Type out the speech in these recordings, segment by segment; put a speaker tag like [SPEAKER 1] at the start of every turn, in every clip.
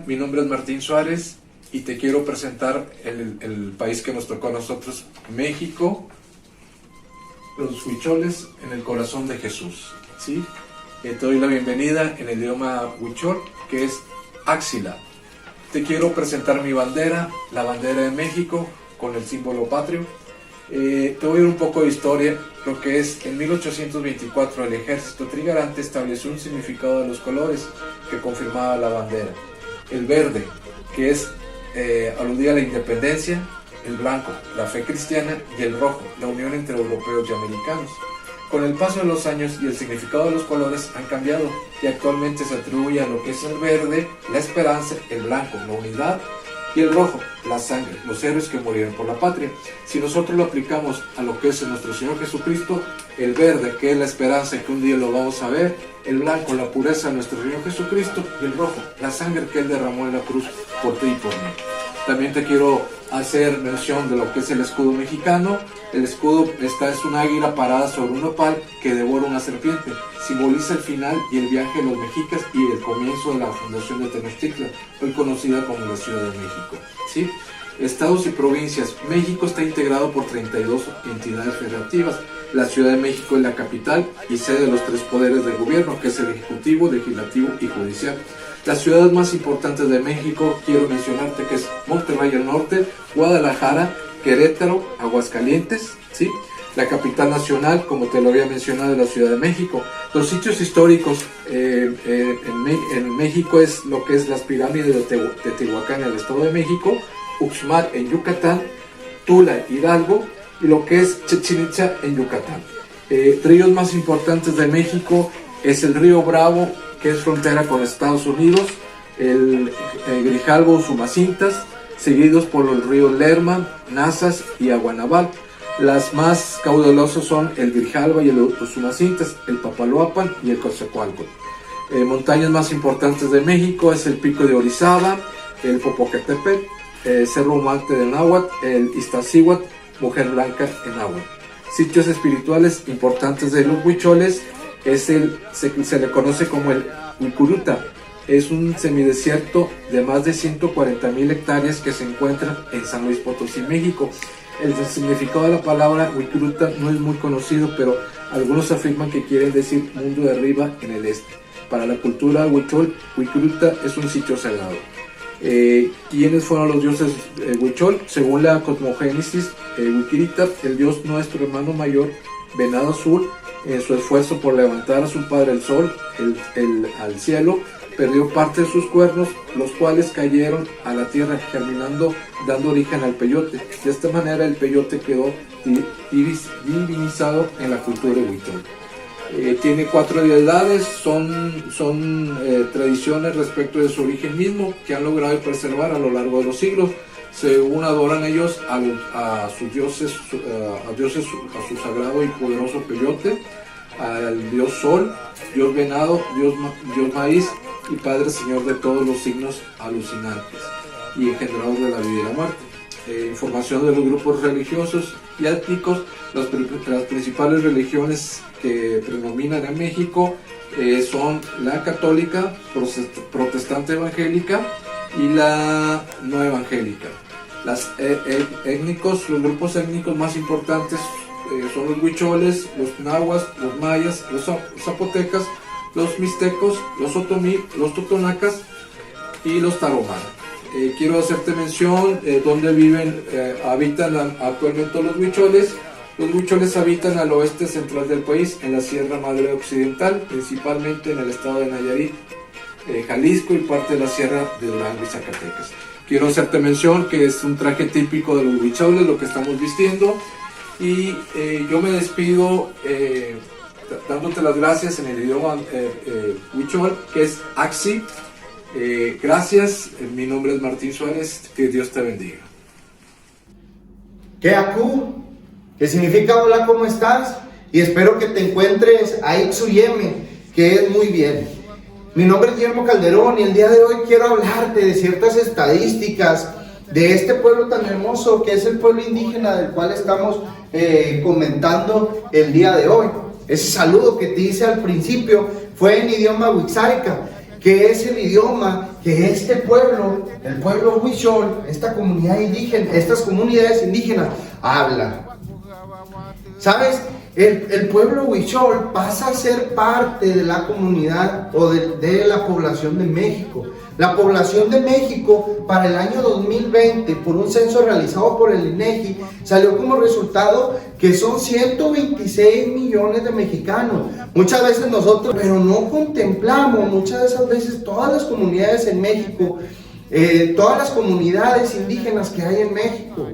[SPEAKER 1] Mi nombre es Martín Suárez y te quiero presentar el país que nos tocó a nosotros, México, los huicholes en el corazón de Jesús, ¿sí? Te doy la bienvenida en el idioma huichol, que es Axila. Te quiero presentar mi bandera, la bandera de México, con el símbolo patrio. Te voy a dar un poco de historia. Lo que es, en 1824 el ejército trigarante estableció un significado de los colores que confirmaba la bandera. El verde, que es aludía a la independencia; el blanco, la fe cristiana; y el rojo, la unión entre europeos y americanos. Con el paso de los años y el significado de los colores han cambiado y actualmente se atribuye a lo que es el verde, la esperanza; el blanco, la unidad; y el rojo, la sangre, los héroes que murieron por la patria. Si nosotros lo aplicamos a lo que es nuestro Señor Jesucristo, el verde, que es la esperanza, que un día lo vamos a ver; el blanco, la pureza de nuestro Señor Jesucristo; y el rojo, la sangre que Él derramó en la cruz por ti y por mí. También te quiero hacer mención de lo que es el escudo mexicano. El escudo es un águila parada sobre un nopal que devora una serpiente. Simboliza el final y el viaje de los mexicas y el comienzo de la fundación de Tenochtitlan, hoy conocida como la Ciudad de México, ¿sí? Estados y provincias. México está integrado por 32 entidades federativas. La Ciudad de México es la capital y sede de los 3 poderes del gobierno, que es el ejecutivo, legislativo y judicial. Las ciudades más importantes de México, quiero mencionarte que es Monterrey al norte, Guadalajara, Querétaro, Aguascalientes, ¿sí? La capital nacional, como te lo había mencionado, es la Ciudad de México. Los sitios históricos en México es lo que es las pirámides de Teotihuacán en el Estado de México, Uxmal en Yucatán, Tula, Hidalgo, y lo que es Chichén Itzá en Yucatán. Ríos más importantes de México es el río Bravo, que es frontera con Estados Unidos; el Grijalbo, Usumacintas, seguidos por los ríos Lerma, Nazas y Aguanaval. Las más caudalosas son el Grijalba y el Usumacintas, el Papaloapan y el Coatzacoalcos. Montañas más importantes de México es el Pico de Orizaba, el Popocatépetl, Cerro Humante de Náhuatl, el Iztaccíhuatl, Mujer Blanca en Náhuatl. Sitios espirituales importantes de los huicholes se le conoce como el Huicuruta. Es un semidesierto de más de 140,000 hectáreas que se encuentran en San Luis Potosí, México. El significado de la palabra Huicuruta no es muy conocido, pero algunos afirman que quiere decir mundo de arriba en el este. Para la cultura huichol, Huicuruta es un sitio sagrado. ¿Quiénes fueron los dioses huichol? Según la cosmogénesis Huiquirita, el dios nuestro hermano mayor, Venado Azul, en su esfuerzo por levantar a su padre el sol al cielo, perdió parte de sus cuernos, los cuales cayeron a la tierra, germinando, dando origen al peyote. De esta manera el peyote quedó divinizado en la cultura huichol. Tiene 4 deidades, son tradiciones respecto de su origen mismo, que han logrado preservar a lo largo de los siglos. Según adoran ellos a sus dioses, a su sagrado y poderoso peyote, al dios sol, dios venado, dios maíz y padre señor de todos los signos alucinantes y engendrados de la vida y la muerte. Información de los grupos religiosos y étnicos. Las principales religiones que predominan en México son la católica, protestante evangélica y la no evangélica. Los grupos étnicos más importantes son los huicholes, los nahuas, los mayas, los zapotecas, los mixtecos, los otomí, los totonacas y los tarahumara. Quiero hacerte mención donde habitan actualmente los huicholes. Los huicholes habitan al oeste central del país, en la Sierra Madre Occidental, principalmente en el estado de Nayarit, Jalisco y parte de la Sierra de Durango y Zacatecas. Quiero hacerte mención que es un traje típico de los huicholes, lo que estamos vistiendo, y yo me despido dándote las gracias en el idioma huichol, que es Axi. Gracias, mi nombre es Martín Suárez, que Dios te bendiga.
[SPEAKER 2] ¿Qué acu? Que significa hola, ¿cómo estás? Y espero que te encuentres ahí Tsuyeme, que es muy bien. Mi nombre es Guillermo Calderón y el día de hoy quiero hablarte de ciertas estadísticas de este pueblo tan hermoso que es el pueblo indígena del cual estamos comentando el día de hoy. Ese saludo que te hice al principio fue en idioma Wixárika, que es el idioma que este pueblo, el pueblo Huichol, esta comunidad indígena, estas comunidades indígenas hablan. ¿Sabes? El pueblo Huichol pasa a ser parte de la comunidad o de la población de México. La población de México para el año 2020, por un censo realizado por el INEGI, salió como resultado que son 126 millones de mexicanos. Muchas veces nosotros, pero no contemplamos muchas de esas veces todas las comunidades en México, todas las comunidades indígenas que hay en México.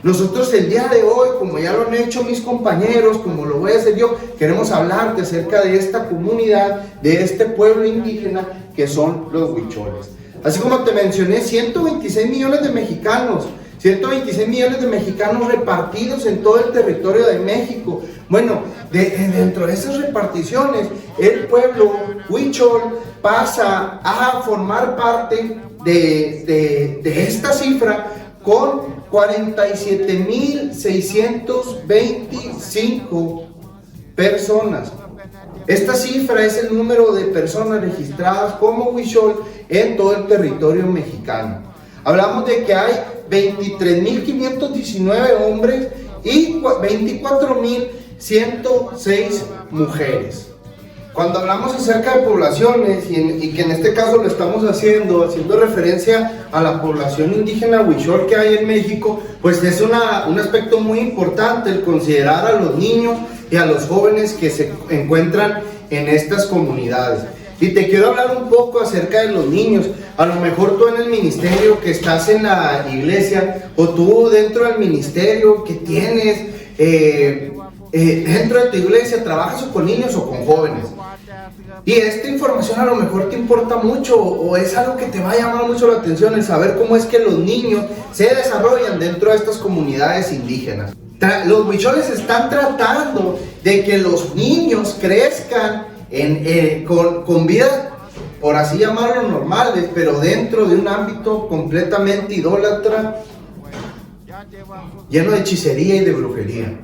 [SPEAKER 2] Nosotros el día de hoy, como ya lo han hecho mis compañeros, como lo voy a hacer yo, queremos hablarte acerca de esta comunidad, de este pueblo indígena que son los huicholes. Así como te mencioné, 126 millones de mexicanos, 126 millones de mexicanos repartidos en todo el territorio de México. Bueno, dentro de esas reparticiones, el pueblo huichol pasa a formar parte de esta cifra con 47.625 personas. Esta cifra es el número de personas registradas como huichol en todo el territorio mexicano. Hablamos de que hay 23.519 hombres y 24.106 mujeres. Cuando hablamos acerca de poblaciones, y que en este caso lo estamos haciendo referencia a la población indígena huichol que hay en México, pues es un aspecto muy importante el considerar a los niños y a los jóvenes que se encuentran en estas comunidades. Y te quiero hablar un poco acerca de los niños. A lo mejor tú en el ministerio que estás en la iglesia, o tú dentro del ministerio que tienes dentro de tu iglesia, trabajas o con niños o con jóvenes. Y esta información a lo mejor te importa mucho, o es algo que te va a llamar mucho la atención, el saber cómo es que los niños se desarrollan dentro de estas comunidades indígenas. Los huicholes están tratando de que los niños crezcan con vidas, por así llamarlo, normales, pero dentro de un ámbito completamente idólatra, lleno de hechicería y de brujería.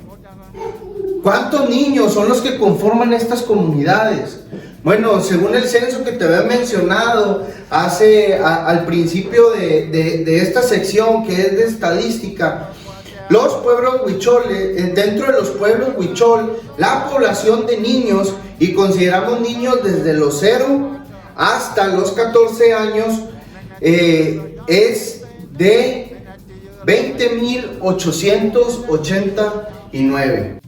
[SPEAKER 2] ¿Cuántos niños son los que conforman estas comunidades? Bueno, según el censo que te había mencionado al principio de esta sección, que es de estadística, los pueblos huicholes, dentro de los pueblos huichol, la población de niños, y consideramos niños desde los 0 hasta los 14 años, es de 20.889.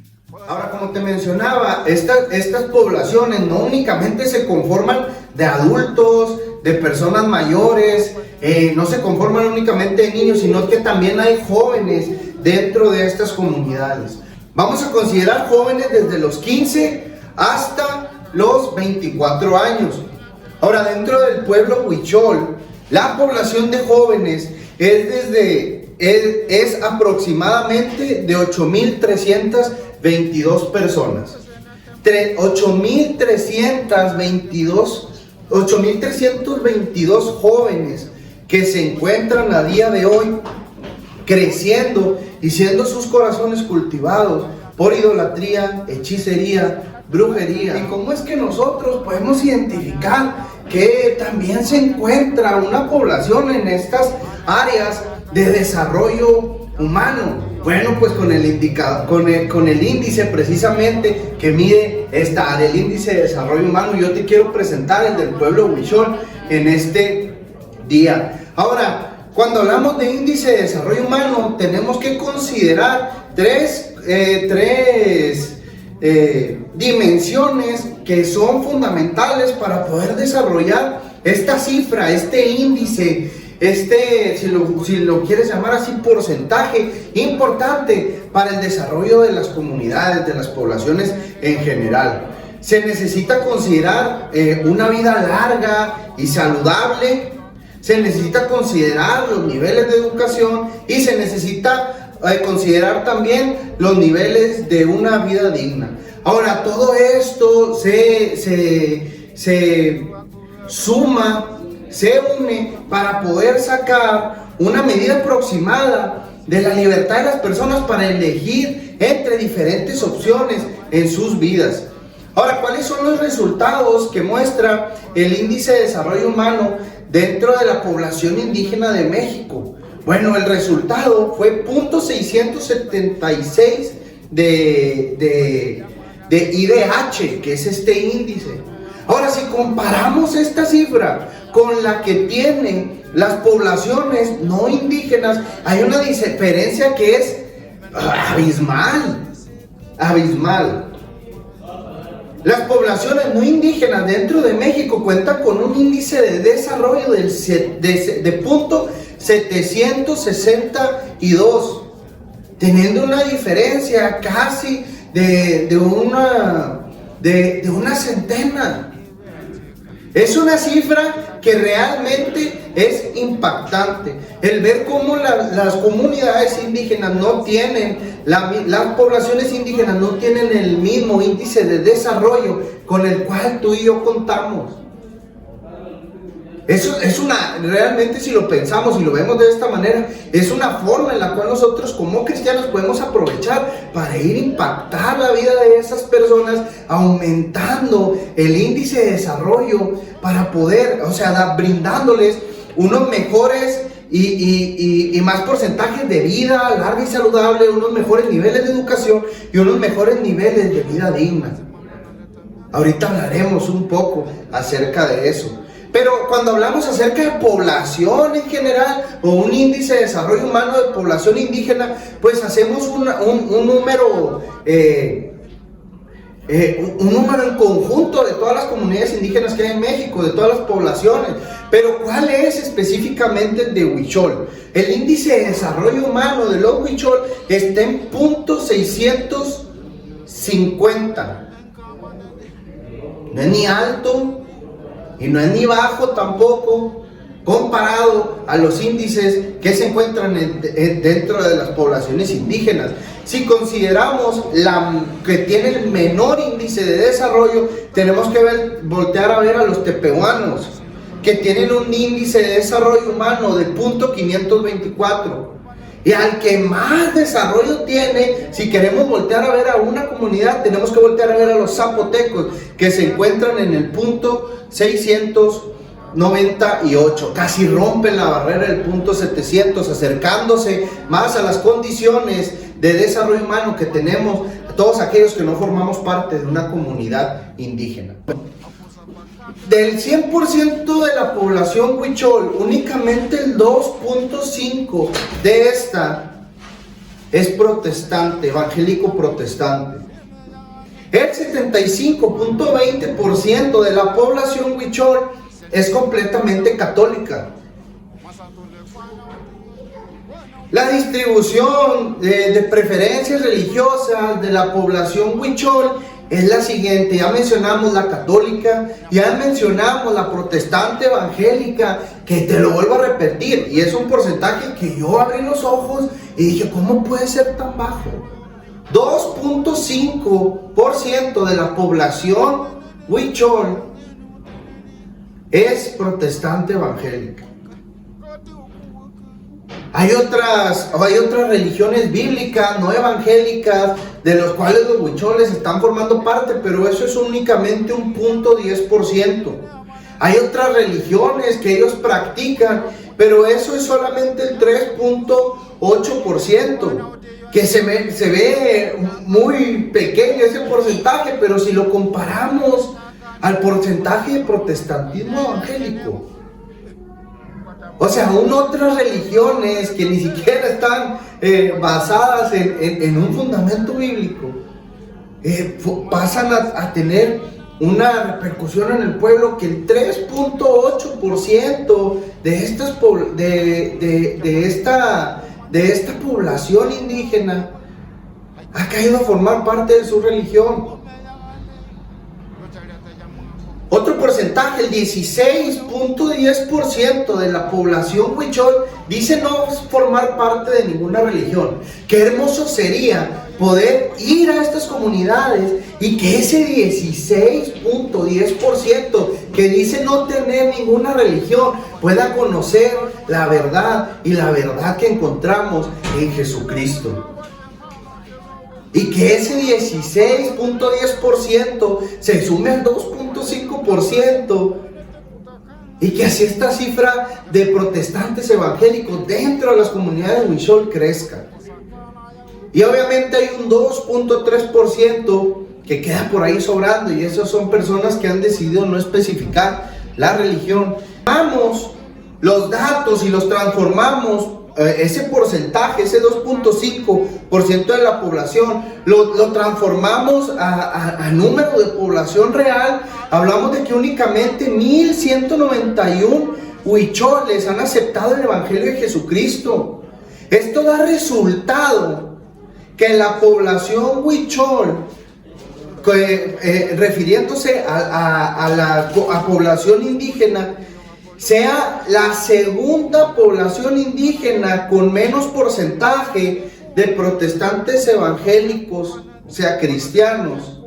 [SPEAKER 2] Ahora, como te mencionaba, estas poblaciones no únicamente se conforman de adultos, de personas mayores, no se conforman únicamente de niños, sino que también hay jóvenes dentro de estas comunidades. Vamos a considerar jóvenes desde los 15 hasta los 24 años. Ahora, dentro del pueblo huichol, la población de jóvenes es aproximadamente de 8.322 personas. 8.322 jóvenes que se encuentran a día de hoy creciendo y siendo sus corazones cultivados por idolatría, hechicería, brujería. ¿Y cómo es que nosotros podemos identificar que también se encuentra una población en estas áreas de desarrollo humano? Bueno, pues con el índice precisamente que mide esta área, el índice de desarrollo humano. Yo te quiero presentar el del pueblo huichol en este día. Ahora, cuando hablamos de índice de desarrollo humano, tenemos que considerar tres dimensiones que son fundamentales para poder desarrollar esta cifra, este índice, si lo quieres llamar así, porcentaje importante para el desarrollo de las comunidades, de las poblaciones en general. Se necesita considerar una vida larga y saludable, se necesita considerar los niveles de educación y se necesita considerar también los niveles de una vida digna. Ahora, todo esto se suma, se une para poder sacar una medida aproximada de la libertad de las personas para elegir entre diferentes opciones en sus vidas. Ahora, ¿cuáles son los resultados que muestra el índice de desarrollo humano dentro de la población indígena de México? Bueno, el resultado fue 0.676 de IDH, que es este índice. Ahora, si comparamos esta cifra con la que tienen las poblaciones no indígenas, hay una diferencia que es abismal. Las poblaciones no indígenas dentro de México cuentan con un índice de desarrollo de 0.762, teniendo una diferencia casi de una centena. Es una cifra que realmente es impactante. El ver cómo las comunidades indígenas no tienen, las poblaciones indígenas no tienen el mismo índice de desarrollo con el cual tú y yo contamos. Eso es realmente, si lo pensamos y lo vemos de esta manera, es una forma en la cual nosotros como cristianos podemos aprovechar para ir a impactar la vida de esas personas, aumentando el índice de desarrollo para poder, brindándoles unos mejores y más porcentajes de vida larga y saludable, unos mejores niveles de educación y unos mejores niveles de vida digna. Ahorita hablaremos un poco acerca de eso. Pero cuando hablamos acerca de población en general o un índice de desarrollo humano de población indígena, pues hacemos un número en conjunto de todas las comunidades indígenas que hay en México, de todas las poblaciones. Pero ¿cuál es específicamente el de Huichol? El índice de desarrollo humano de los Huichol está en 0.650. No es ni alto y no es ni bajo tampoco, comparado a los índices que se encuentran dentro de las poblaciones indígenas. Si consideramos que tiene el menor índice de desarrollo, tenemos que voltear a ver a los tepehuanos, que tienen un índice de desarrollo humano de 0.524. Y al que más desarrollo tiene, si queremos voltear a ver a una comunidad, tenemos que voltear a ver a los zapotecos, que se encuentran en el 0.698. Casi rompen la barrera del 0.700, acercándose más a las condiciones de desarrollo humano que tenemos todos aquellos que no formamos parte de una comunidad indígena. Del 100% de la población huichol, únicamente el 2.5% de esta es protestante, evangélico protestante. El 75.20% de la población huichol es completamente católica. La distribución de preferencias religiosas de la población huichol es la siguiente. Ya mencionamos la católica, ya mencionamos la protestante evangélica, que te lo vuelvo a repetir, y es un porcentaje que yo abrí los ojos y dije, ¿cómo puede ser tan bajo? 2.5% de la población huichol es protestante evangélica. Hay otras religiones bíblicas, no evangélicas, de los cuales los huicholes están formando parte, pero eso es únicamente un 0.10%. Hay otras religiones que ellos practican, pero eso es solamente el 3.8%, que se ve muy pequeño ese porcentaje, pero si lo comparamos al porcentaje de protestantismo evangélico, o sea, aún otras religiones que ni siquiera están basadas en un fundamento bíblico, pasan a tener una repercusión en el pueblo, que el 3.8% de esta población indígena ha caído a formar parte de su religión. Otro porcentaje, el 16.10% de la población huichol dice no formar parte de ninguna religión. Qué hermoso sería poder ir a estas comunidades y que ese 16.10% que dice no tener ninguna religión, pueda conocer la verdad y la verdad que encontramos en Jesucristo. Y que ese 16.10% se sume al 2.5%. Y que así esta cifra de protestantes evangélicos dentro de las comunidades de Huichol crezca. Y obviamente hay un 2.3% que queda por ahí sobrando, y esas son personas que han decidido no especificar la religión. Tomamos los datos y los transformamos, ese porcentaje, ese 2.5% de la población, lo transformamos a número de población real. Hablamos de que únicamente 1,191 huicholes han aceptado el Evangelio de Jesucristo. Esto da resultado que la población huichol, refiriéndose a la población indígena, sea la segunda población indígena con menos porcentaje de protestantes evangélicos, o sea, cristianos,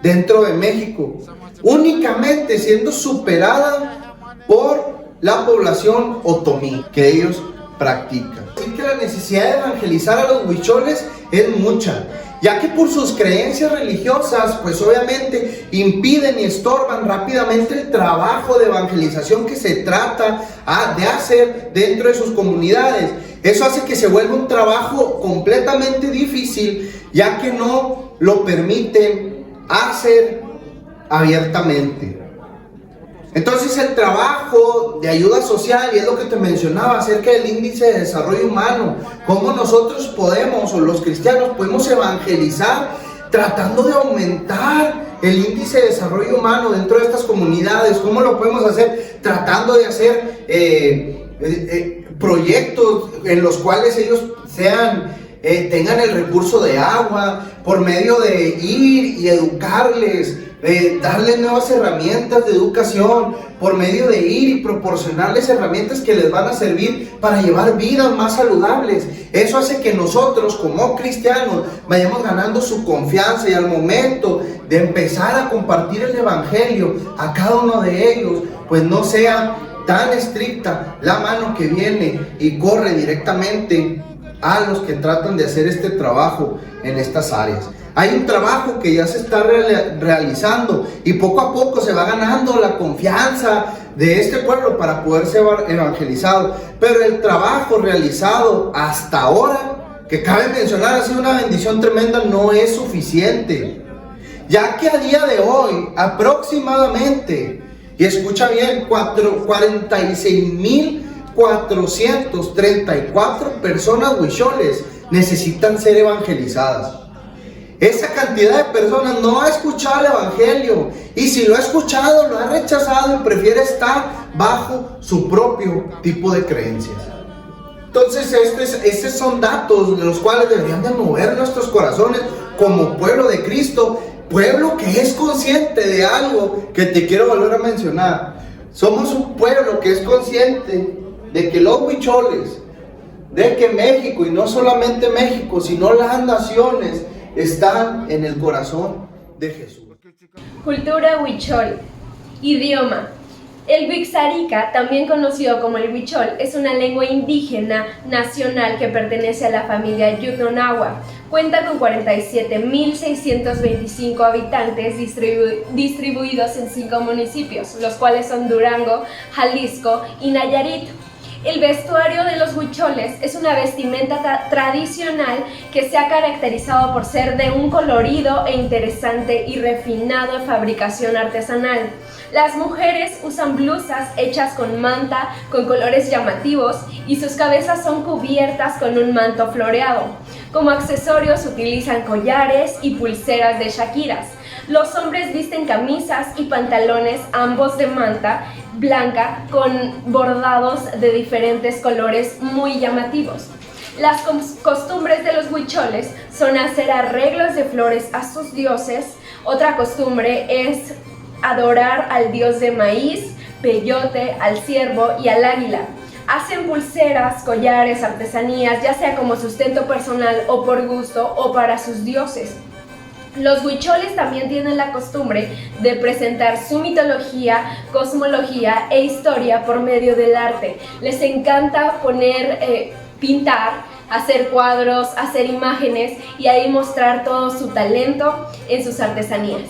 [SPEAKER 2] dentro de México, únicamente siendo superada por la población otomí que ellos practican. Así que la necesidad de evangelizar a los huicholes es mucha, ya que por sus creencias religiosas, pues obviamente impiden y estorban rápidamente el trabajo de evangelización que se trata de hacer dentro de sus comunidades. Eso hace que se vuelva un trabajo completamente difícil, ya que no lo permiten hacer abiertamente. Entonces el trabajo de ayuda social, y es lo que te mencionaba acerca del índice de desarrollo humano, cómo nosotros podemos, o los cristianos podemos evangelizar tratando de aumentar el índice de desarrollo humano dentro de estas comunidades. ¿Cómo lo podemos hacer? Tratando de hacer proyectos en los cuales ellos tengan el recurso de agua, por medio de ir y educarles, darles nuevas herramientas de educación, por medio de ir y proporcionarles herramientas que les van a servir para llevar vidas más saludables. Eso hace que nosotros como cristianos vayamos ganando su confianza, y al momento de empezar a compartir el evangelio a cada uno de ellos, pues no sea tan estricta la mano que viene y corre directamente a los que tratan de hacer este trabajo en estas áreas. Hay un trabajo que ya se está realizando, y poco a poco se va ganando la confianza de este pueblo para poder ser evangelizado. Pero el trabajo realizado hasta ahora, que cabe mencionar, ha sido una bendición tremenda, no es suficiente. Ya que a día de hoy, aproximadamente, y escucha bien, 46,434 personas huicholes necesitan ser evangelizadas. Esa cantidad de personas no ha escuchado el evangelio, y si lo ha escuchado, lo ha rechazado y prefiere estar bajo su propio tipo de creencias. Entonces estos son datos de los cuales deberían de mover nuestros corazones como pueblo de Cristo, pueblo que es consciente de algo que te quiero volver a mencionar. Somos un pueblo que es consciente de que los huicholes, de que México, y no solamente México, sino las naciones, están en el corazón de Jesús.
[SPEAKER 3] Cultura huichol. Idioma. El Wixárika, también conocido como el huichol, es una lengua indígena nacional que pertenece a la familia Yutnonahua. Cuenta con 47,625 habitantes distribuidos en 5 municipios, los cuales son Durango, Jalisco y Nayarit. El vestuario de los huicholes es una vestimenta tradicional que se ha caracterizado por ser de un colorido e interesante y refinado fabricación artesanal. Las mujeres usan blusas hechas con manta con colores llamativos, y sus cabezas son cubiertas con un manto floreado. Como accesorios utilizan collares y pulseras de shakiras. Los hombres visten camisas y pantalones, ambos de manta blanca con bordados de diferentes colores muy llamativos. Las costumbres de los huicholes son hacer arreglos de flores a sus dioses. Otra costumbre es adorar al dios de maíz, peyote, al ciervo y al águila. Hacen pulseras, collares, artesanías, ya sea como sustento personal o por gusto o para sus dioses. Los huicholes también tienen la costumbre de presentar su mitología, cosmología e historia por medio del arte. Les encanta pintar, hacer cuadros, hacer imágenes y ahí mostrar todo su talento en sus artesanías.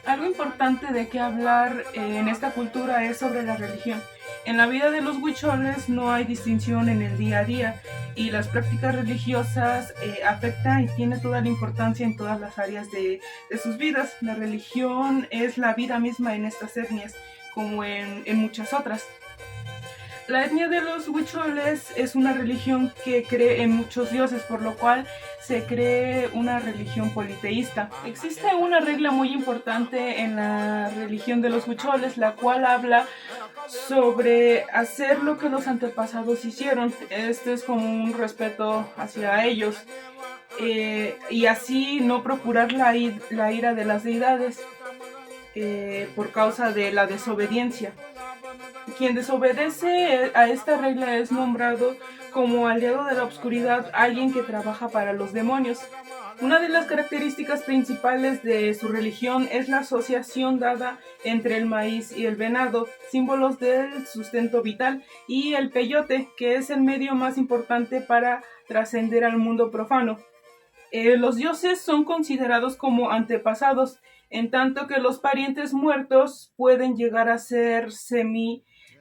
[SPEAKER 4] Algo importante de qué hablar en esta cultura es sobre la religión. En la vida de los huicholes no hay distinción en el día a día y las prácticas religiosas afectan y tienen toda la importancia en todas las áreas de sus vidas. La religión es la vida misma en estas etnias, como en muchas otras. La etnia de los huicholes es una religión que cree en muchos dioses, por lo cual se cree una religión politeísta. Existe una regla muy importante en la religión de los huicholes, la cual habla sobre hacer lo que los antepasados hicieron. Este es como un respeto hacia ellos y así no procurar la ira de las deidades por causa de la desobediencia. Quien desobedece a esta regla es nombrado como aliado de la oscuridad, alguien que trabaja para los demonios. Una de las características principales de su religión es la asociación dada entre el maíz y el venado, símbolos del sustento vital, y el peyote, que es el medio más importante para trascender al mundo profano. Los dioses son considerados como antepasados, en tanto que los parientes muertos pueden llegar a ser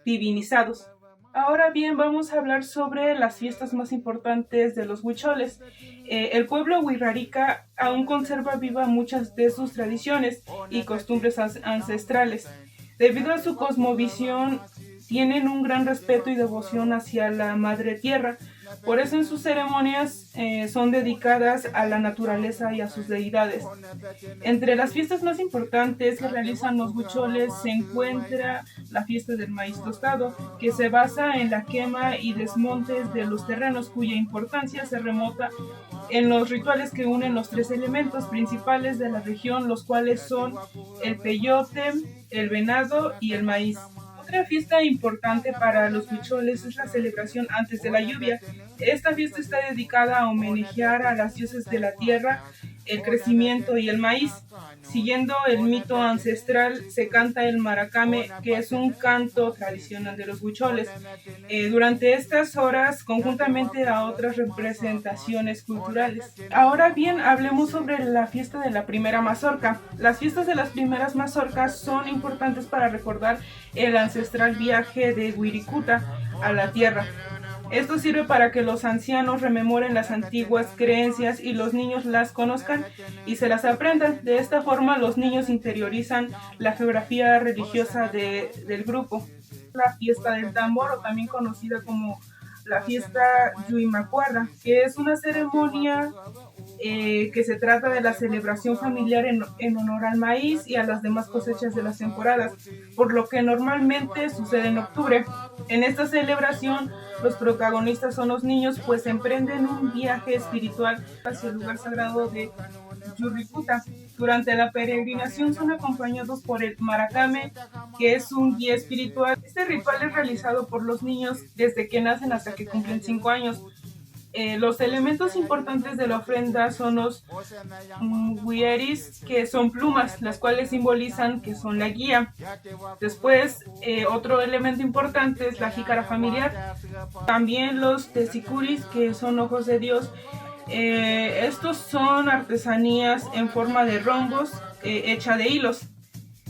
[SPEAKER 4] divinizados. Ahora bien, vamos a hablar sobre las fiestas más importantes de los huicholes. El pueblo wixárika aún conserva viva muchas de sus tradiciones y costumbres ancestrales. Debido a su cosmovisión, tienen un gran respeto y devoción hacia la madre tierra. Por eso en sus ceremonias son dedicadas a la naturaleza y a sus deidades. Entre las fiestas más importantes que realizan los huicholes se encuentra la fiesta del maíz tostado, que se basa en la quema y desmontes de los terrenos, cuya importancia se remota en los rituales que unen los tres elementos principales de la región, los cuales son el peyote, el venado y el maíz. Otra fiesta importante para los huicholes es la celebración antes de la lluvia. Esta fiesta está dedicada a homenajear a las dioses de la tierra, el crecimiento y el maíz. Siguiendo el mito ancestral, se canta el maracame, que es un canto tradicional de los huicholes. Durante estas horas, conjuntamente a otras representaciones culturales. Ahora bien, hablemos sobre la fiesta de la primera mazorca. Las fiestas de las primeras mazorcas son importantes para recordar el ancestral viaje de Wirikuta a la tierra. Esto sirve para que los ancianos rememoren las antiguas creencias y los niños las conozcan y se las aprendan. De esta forma, los niños interiorizan la geografía religiosa del grupo. La fiesta del tambor, o también conocida como la fiesta Yuimacuarra, que es una ceremonia que se trata de la celebración familiar en honor al maíz y a las demás cosechas de las temporadas, por lo que normalmente sucede en octubre. En esta celebración, los protagonistas son los niños, pues emprenden un viaje espiritual hacia el lugar sagrado de Yurrikuta. Durante la peregrinación son acompañados por el maracame, que es un guía espiritual. Este ritual es realizado por los niños desde que nacen hasta que cumplen 5 años. Los elementos importantes de la ofrenda son los wieris, que son plumas, las cuales simbolizan que son la guía. Después, otro elemento importante es la jícara familiar. También los tesicuris, que son ojos de Dios. Estos son artesanías en forma de rombos hecha de hilos.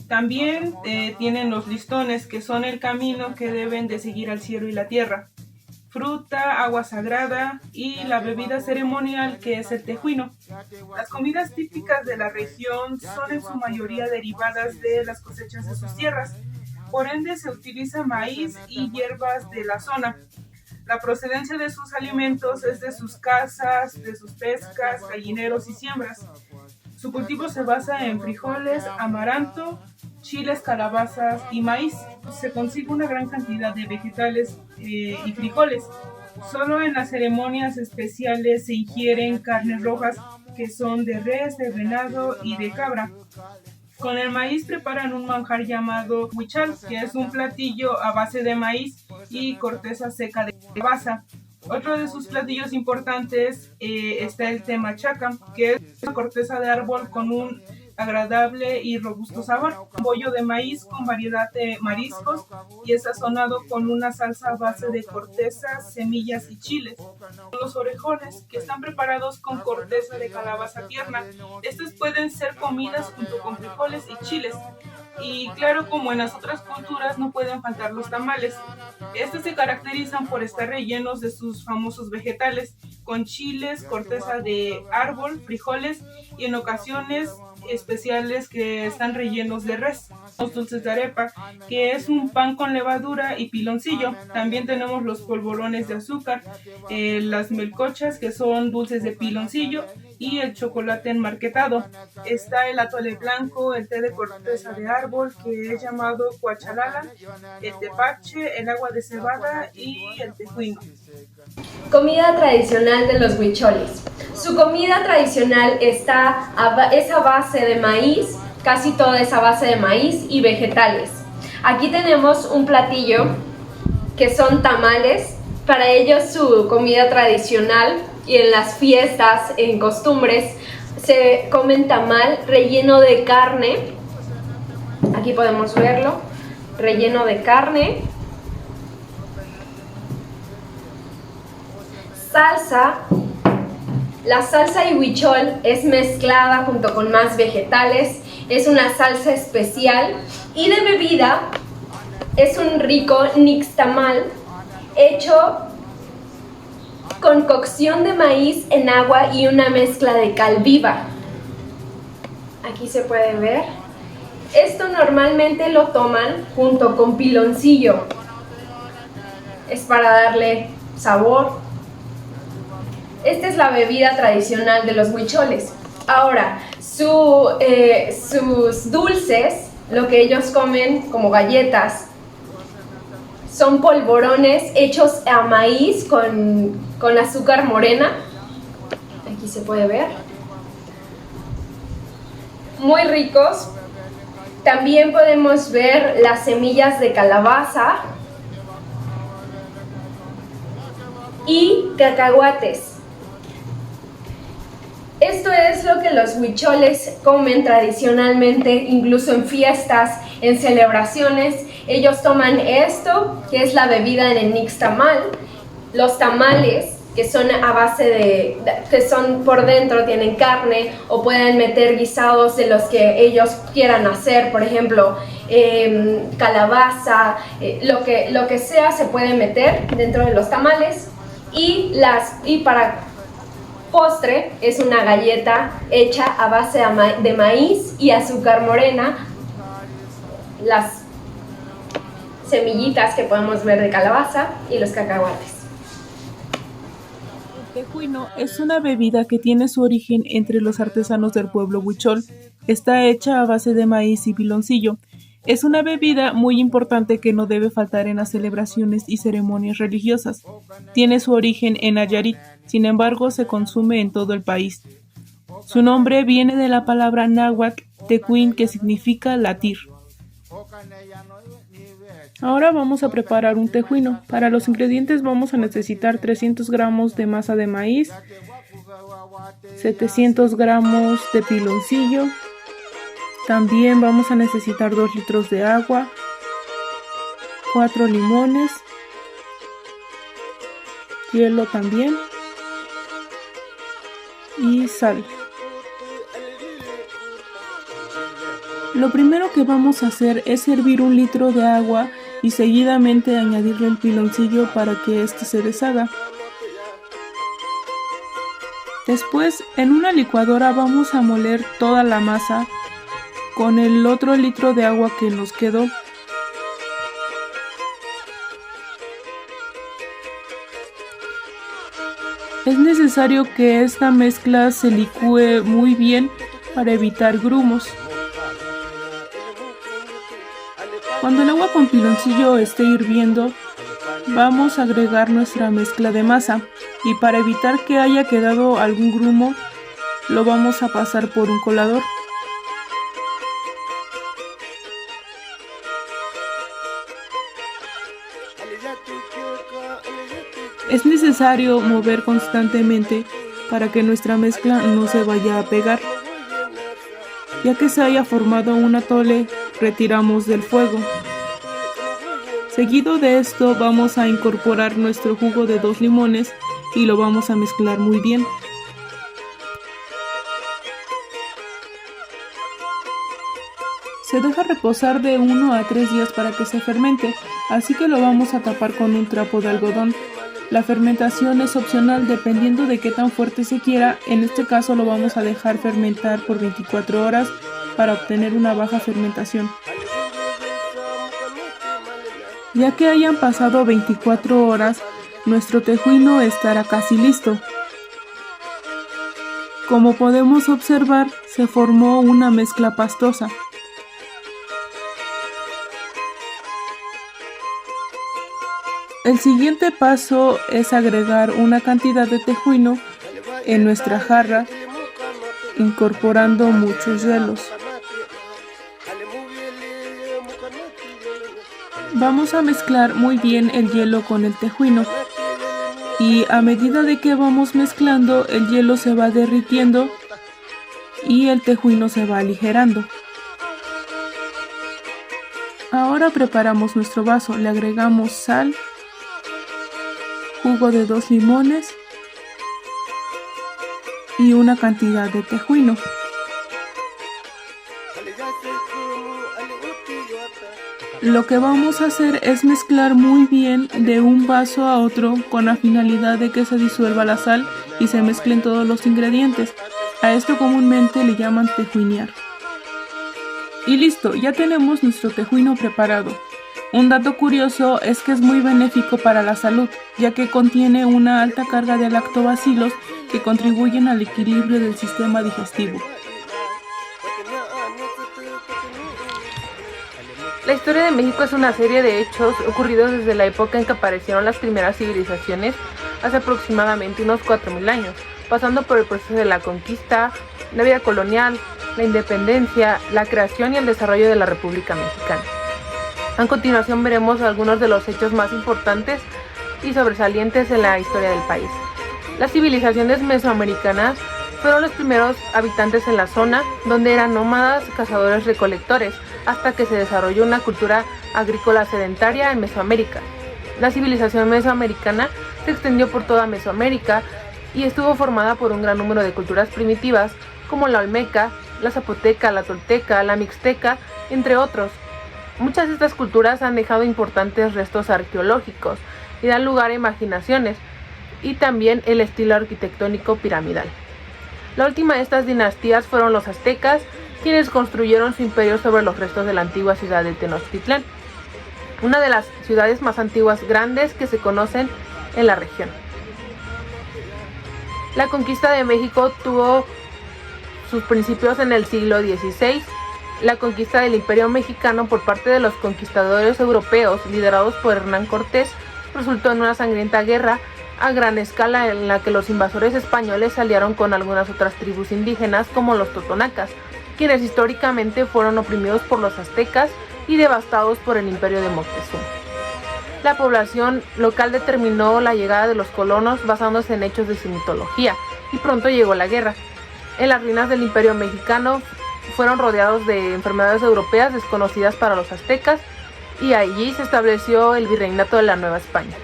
[SPEAKER 4] También tienen los listones, que son el camino que deben de seguir al cielo y la tierra. Fruta, agua sagrada y la bebida ceremonial, que es el tejuino. Las comidas típicas de la región son en su mayoría derivadas de las cosechas de sus tierras. Por ende, se utiliza maíz y hierbas de la zona. La procedencia de sus alimentos es de sus cazas, de sus pescas, gallineros y siembras. Su cultivo se basa en frijoles, amaranto, chiles, calabazas y maíz. Se consigue una gran cantidad de vegetales y frijoles. Solo en las ceremonias especiales se ingieren carnes rojas, que son de res, de venado y de cabra. Con el maíz preparan un manjar llamado huichal, que es un platillo a base de maíz y corteza seca de calabaza. Otro de sus platillos importantes está el temachaca, que es una corteza de árbol con un agradable y robusto sabor, un bollo de maíz con variedad de mariscos y es sazonado con una salsa a base de cortezas, semillas y chiles. Los orejones, que están preparados con corteza de calabaza tierna. Estas pueden ser comidas junto con frijoles y chiles. Y claro, como en las otras culturas, no pueden faltar los tamales. Estos se caracterizan por estar rellenos de sus famosos vegetales, con chiles, corteza de árbol, frijoles y en ocasiones especiales que están rellenos de res. Los dulces de arepa, que es un pan con levadura y piloncillo. También tenemos los polvorones de azúcar, las melcochas, que son dulces de piloncillo, y el chocolate enmarquetado. Está el atole blanco, el té de corteza de árbol, que es llamado cuachalala, el tepache, el agua de cebada y el tejuino.
[SPEAKER 3] Comida tradicional de los huicholes. Su comida tradicional es a base de maíz, casi toda esa base de maíz y vegetales. Aquí tenemos un platillo que son tamales. Para ellos su comida tradicional y en las fiestas, en costumbres, se comen tamal relleno de carne. Aquí podemos verlo, relleno de carne. Salsa. La salsa de huichol es mezclada junto con más vegetales, es una salsa especial y de bebida es un rico nixtamal hecho con cocción de maíz en agua y una mezcla de cal viva. Aquí se puede ver. Esto normalmente lo toman junto con piloncillo. Es para darle sabor. Esta es la bebida tradicional de los huicholes. Ahora, sus dulces, lo que ellos comen como galletas, son polvorones hechos a maíz con azúcar morena. Aquí se puede ver. Muy ricos. También podemos ver las semillas de calabaza y cacahuates. Esto es lo que los huicholes comen tradicionalmente, incluso en fiestas, en celebraciones. Ellos toman esto, que es la bebida en el nixtamal, los tamales, que son a base que son por dentro, tienen carne, o pueden meter guisados de los que ellos quieran hacer, por ejemplo, calabaza, lo que sea se puede meter dentro de los tamales. Y para postre es una galleta hecha a base de maíz y azúcar morena, las semillitas que podemos ver de calabaza y los cacahuates.
[SPEAKER 4] El tejuino es una bebida que tiene su origen entre los artesanos del pueblo huichol. Está hecha a base de maíz y piloncillo. Es una bebida muy importante que no debe faltar en las celebraciones y ceremonias religiosas. Tiene su origen en Nayarit, sin embargo se consume en todo el país. Su nombre viene de la palabra náhuatl tecuin, que significa latir. Ahora vamos a preparar un tejuino. Para los ingredientes vamos a necesitar 300 gramos de masa de maíz, 700 gramos de piloncillo. También vamos a necesitar 2 litros de agua, 4 limones, hielo también y sal. Lo primero que vamos a hacer es hervir 1 litro de agua y seguidamente añadirle el piloncillo para que este se deshaga. Después, en una licuadora vamos a moler toda la masa con el otro litro de agua que nos quedó. Es necesario que esta mezcla se licúe muy bien para evitar grumos. Cuando el agua con piloncillo esté hirviendo, vamos a agregar nuestra mezcla de masa y para evitar que haya quedado algún grumo, lo vamos a pasar por un colador. Es necesario mover constantemente para que nuestra mezcla no se vaya a pegar. Ya que se haya formado un atole, retiramos del fuego. Seguido de esto vamos a incorporar nuestro jugo de 2 limones y lo vamos a mezclar muy bien. Se deja reposar de 1 a 3 días para que se fermente, así que lo vamos a tapar con un trapo de algodón. La fermentación es opcional dependiendo de qué tan fuerte se quiera. En este caso lo vamos a dejar fermentar por 24 horas para obtener una baja fermentación. Ya que hayan pasado 24 horas, nuestro tejuino estará casi listo. Como podemos observar, se formó una mezcla pastosa. El siguiente paso es agregar una cantidad de tejuino en nuestra jarra, incorporando muchos hielos. Vamos a mezclar muy bien el hielo con el tejuino y a medida de que vamos mezclando, el hielo se va derritiendo y el tejuino se va aligerando. Ahora preparamos nuestro vaso, le agregamos sal, jugo de 2 limones y una cantidad de tejuino. Lo que vamos a hacer es mezclar muy bien de un vaso a otro con la finalidad de que se disuelva la sal y se mezclen todos los ingredientes. A esto comúnmente le llaman tejuinear. Y listo, ya tenemos nuestro tejuino preparado. Un dato curioso es que es muy benéfico para la salud, ya que contiene una alta carga de lactobacilos que contribuyen al equilibrio del sistema digestivo.
[SPEAKER 5] La historia de México es una serie de hechos ocurridos desde la época en que aparecieron las primeras civilizaciones hace aproximadamente unos 4.000 años, pasando por el proceso de la conquista, la vida colonial, la independencia, la creación y el desarrollo de la República Mexicana. A continuación veremos algunos de los hechos más importantes y sobresalientes en la historia del país. Las civilizaciones mesoamericanas fueron los primeros habitantes en la zona, donde eran nómadas, cazadores-recolectores, hasta que se desarrolló una cultura agrícola sedentaria en Mesoamérica. La civilización mesoamericana se extendió por toda Mesoamérica y estuvo formada por un gran número de culturas primitivas, como la olmeca, la zapoteca, la tolteca, la mixteca, entre otros. Muchas de estas culturas han dejado importantes restos arqueológicos y dan lugar a imaginaciones, y también el estilo arquitectónico piramidal. La última de estas dinastías fueron los aztecas, quienes construyeron su imperio sobre los restos de la antigua ciudad de Tenochtitlán, una de las ciudades más antiguas grandes que se conocen en la región. La conquista de México tuvo sus principios en el siglo XVI. La conquista del Imperio Mexicano por parte de los conquistadores europeos, liderados por Hernán Cortés, resultó en una sangrienta guerra a gran escala en la que los invasores españoles se aliaron con algunas otras tribus indígenas como los totonacas, quienes históricamente fueron oprimidos por los aztecas y devastados por el imperio de Moctezuma. La población local determinó la llegada de los colonos basándose en hechos de su mitología, y pronto llegó la guerra. En las ruinas del Imperio Mexicano fueron rodeados de enfermedades europeas desconocidas para los aztecas, y allí se estableció el virreinato de la Nueva España.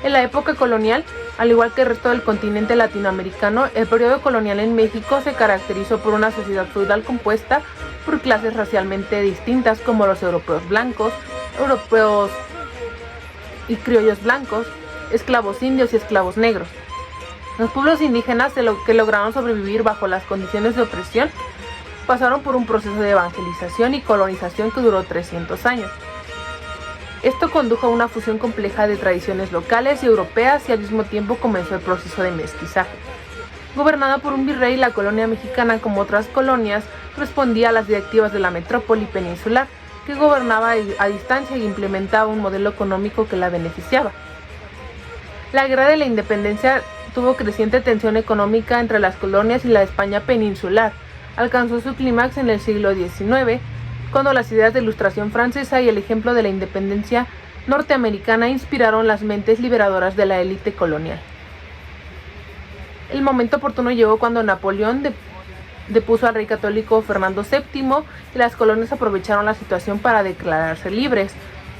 [SPEAKER 5] En la época colonial, al igual que el resto del continente latinoamericano, el periodo colonial en México se caracterizó por una sociedad feudal compuesta por clases racialmente distintas como los europeos blancos, europeos y criollos blancos, esclavos indios y esclavos negros. Los pueblos indígenas que lograron sobrevivir bajo las condiciones de opresión pasaron por un proceso de evangelización y colonización que duró 300 años. Esto condujo a una fusión compleja de tradiciones locales y europeas, y al mismo tiempo comenzó el proceso de mestizaje. Gobernada por un virrey, la colonia mexicana, como otras colonias, respondía a las directivas de la metrópoli peninsular, que gobernaba a distancia y implementaba un modelo económico que la beneficiaba. La Guerra de la Independencia tuvo creciente tensión económica entre las colonias y la España peninsular. Alcanzó su clímax en el siglo XIX, cuando las ideas de Ilustración francesa y el ejemplo de la independencia norteamericana inspiraron las mentes liberadoras de la élite colonial. El momento oportuno llegó cuando Napoleón depuso al rey católico Fernando VII y las colonias aprovecharon la situación para declararse libres.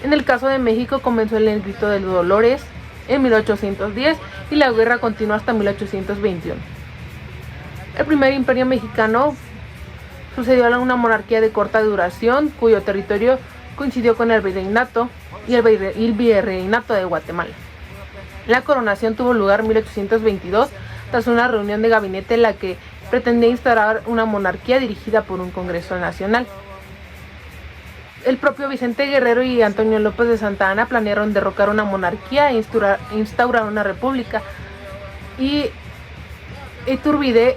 [SPEAKER 5] En el caso de México comenzó el Grito de Dolores en 1810 y la guerra continuó hasta 1821. El primer imperio mexicano sucedió a una monarquía de corta duración cuyo territorio coincidió con el virreinato y el virreinato de Guatemala. La coronación tuvo lugar en 1822 tras una reunión de gabinete en la que pretendía instaurar una monarquía dirigida por un Congreso Nacional. El propio Vicente Guerrero y Antonio López de Santa Anna planearon derrocar una monarquía e instaurar una república, y Iturbide